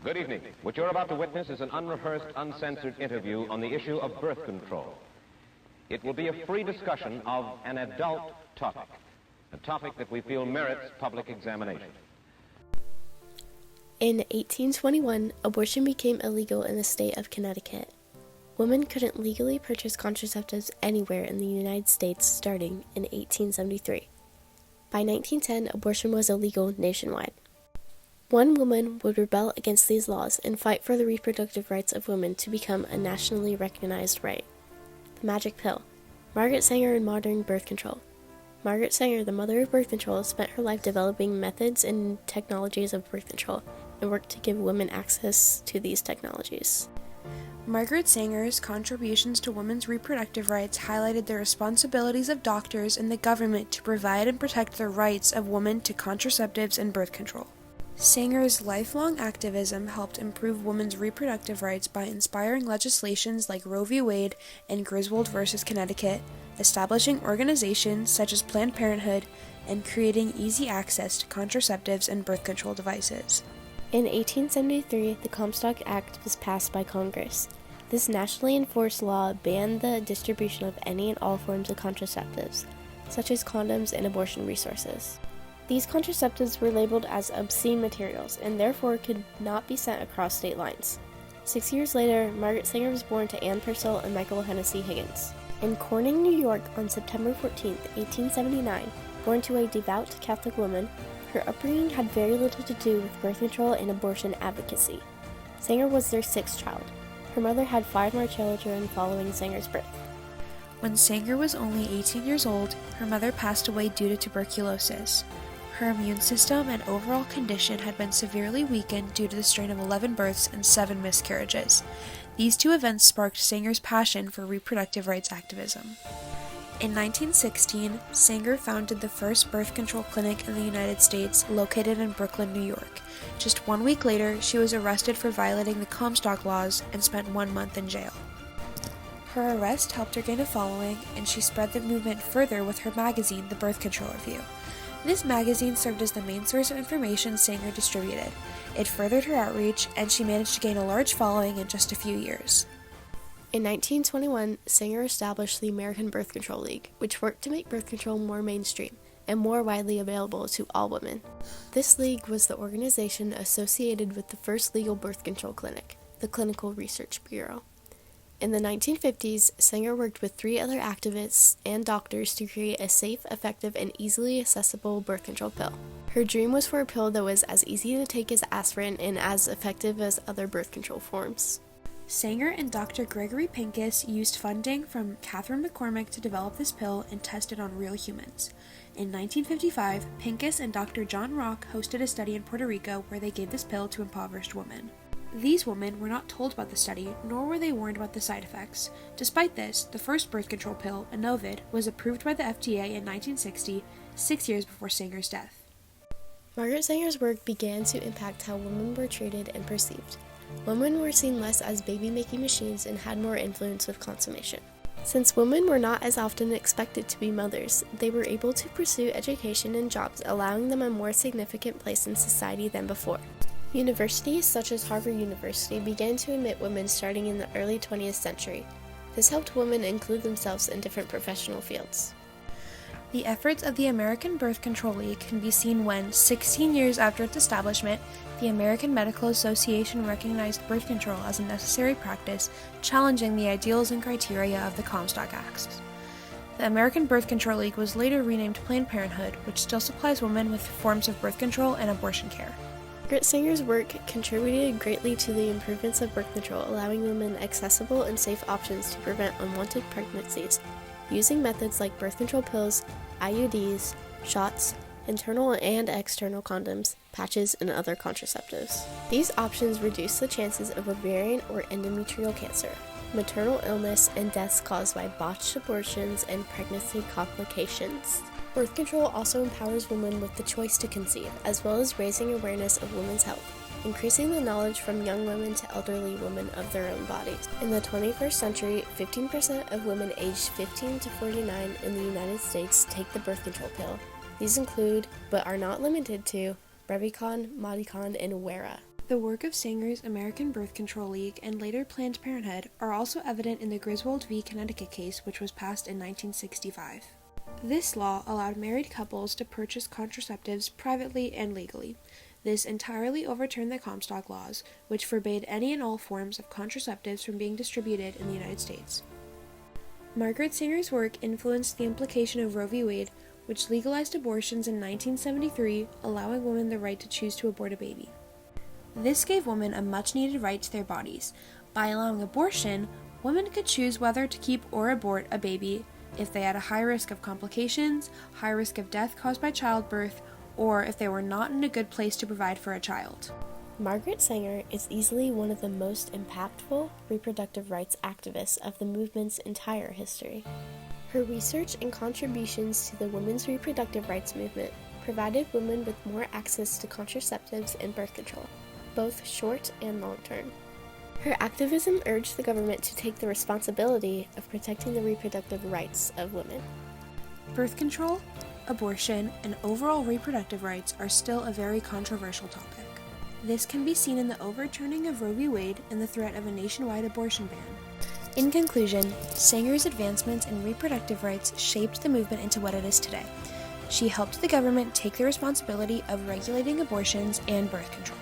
Good evening. What you're about to witness is an unrehearsed, uncensored interview on the issue of birth control. It will be a free discussion of an adult topic, a topic that we feel merits public examination. In 1821, abortion became illegal in the state of Connecticut. Women couldn't legally purchase contraceptives anywhere in the United States starting in 1873. By 1910, abortion was illegal nationwide. One woman would rebel against these laws and fight for the reproductive rights of women to become a nationally recognized right. The magic pill. Margaret Sanger in modern birth control. Margaret Sanger, the mother of birth control, spent her life developing methods and technologies of birth control and worked to give women access to these technologies. Margaret Sanger's contributions to women's reproductive rights highlighted the responsibilities of doctors and the government to provide and protect the rights of women to contraceptives and birth control. Sanger's lifelong activism helped improve women's reproductive rights by inspiring legislations like Roe v. Wade and Griswold v. Connecticut, establishing organizations such as Planned Parenthood, and creating easy access to contraceptives and birth control devices. In 1873, the Comstock Act was passed by Congress. This nationally enforced law banned the distribution of any and all forms of contraceptives, such as condoms and abortion resources. These contraceptives were labeled as obscene materials and therefore could not be sent across state lines. 6 years later, Margaret Sanger was born to Anne Purcell and Michael Hennessy Higgins. In Corning, New York, on September 14, 1879, born to a devout Catholic woman, her upbringing had very little to do with birth control and abortion advocacy. Sanger was their sixth child. Her mother had 5 more children following Sanger's birth. When Sanger was only 18 years old, her mother passed away due to tuberculosis. Her immune system and overall condition had been severely weakened due to the strain of 11 births and 7 miscarriages. These 2 events sparked Sanger's passion for reproductive rights activism. In 1916, Sanger founded the first birth control clinic in the United States, located in Brooklyn, New York. Just 1 week later, she was arrested for violating the Comstock laws and spent 1 month in jail. Her arrest helped her gain a following, and she spread the movement further with her magazine, The Birth Control Review. This magazine served as the main source of information Sanger distributed. It furthered her outreach, and she managed to gain a large following in just a few years. In 1921, Sanger established the American Birth Control League, which worked to make birth control more mainstream and more widely available to all women. This league was the organization associated with the first legal birth control clinic, the Clinical Research Bureau. In the 1950s, Sanger worked with 3 other activists and doctors to create a safe, effective, and easily accessible birth control pill. Her dream was for a pill that was as easy to take as aspirin and as effective as other birth control forms. Sanger and Dr. Gregory Pincus used funding from Catherine McCormick to develop this pill and test it on real humans. In 1955, Pincus and Dr. John Rock hosted a study in Puerto Rico where they gave this pill to impoverished women. These women were not told about the study, nor were they warned about the side effects. Despite this, the first birth control pill, Inovid, was approved by the FDA in 1960, 6 years before Sanger's death. Margaret Sanger's work began to impact how women were treated and perceived. Women were seen less as baby-making machines and had more influence with consummation. Since women were not as often expected to be mothers, they were able to pursue education and jobs, allowing them a more significant place in society than before. Universities such as Harvard University began to admit women starting in the early 20th century. This helped women include themselves in different professional fields. The efforts of the American Birth Control League can be seen when, 16 years after its establishment, the American Medical Association recognized birth control as a necessary practice, challenging the ideals and criteria of the Comstock Act. The American Birth Control League was later renamed Planned Parenthood, which still supplies women with forms of birth control and abortion care. Margaret Sanger's work contributed greatly to the improvements of birth control, allowing women accessible and safe options to prevent unwanted pregnancies, using methods like birth control pills, IUDs, shots, internal and external condoms, patches, and other contraceptives. These options reduce the chances of ovarian or endometrial cancer, maternal illness, and deaths caused by botched abortions and pregnancy complications. Birth control also empowers women with the choice to conceive, as well as raising awareness of women's health, increasing the knowledge from young women to elderly women of their own bodies. In the 21st century, 15% of women aged 15 to 49 in the United States take the birth control pill. These include, but are not limited to, Brevicon, Modicon, and Wera. The work of Sanger's American Birth Control League and later Planned Parenthood are also evident in the Griswold v. Connecticut case, which was passed in 1965. This law allowed married couples to purchase contraceptives privately and legally. This entirely overturned the Comstock laws, which forbade any and all forms of contraceptives from being distributed in the United States. Margaret Sanger's work influenced the implication of Roe v. Wade, which legalized abortions in 1973, allowing women the right to choose to abort a baby. This gave women a much-needed right to their bodies. By allowing abortion, women could choose whether to keep or abort a baby if they had a high risk of complications, high risk of death caused by childbirth, or if they were not in a good place to provide for a child. Margaret Sanger is easily one of the most impactful reproductive rights activists of the movement's entire history. Her research and contributions to the women's reproductive rights movement provided women with more access to contraceptives and birth control, both short and long term. Her activism urged the government to take the responsibility of protecting the reproductive rights of women. Birth control, abortion, and overall reproductive rights are still a very controversial topic. This can be seen in the overturning of Roe v. Wade and the threat of a nationwide abortion ban. In conclusion, Sanger's advancements in reproductive rights shaped the movement into what it is today. She helped the government take the responsibility of regulating abortions and birth control.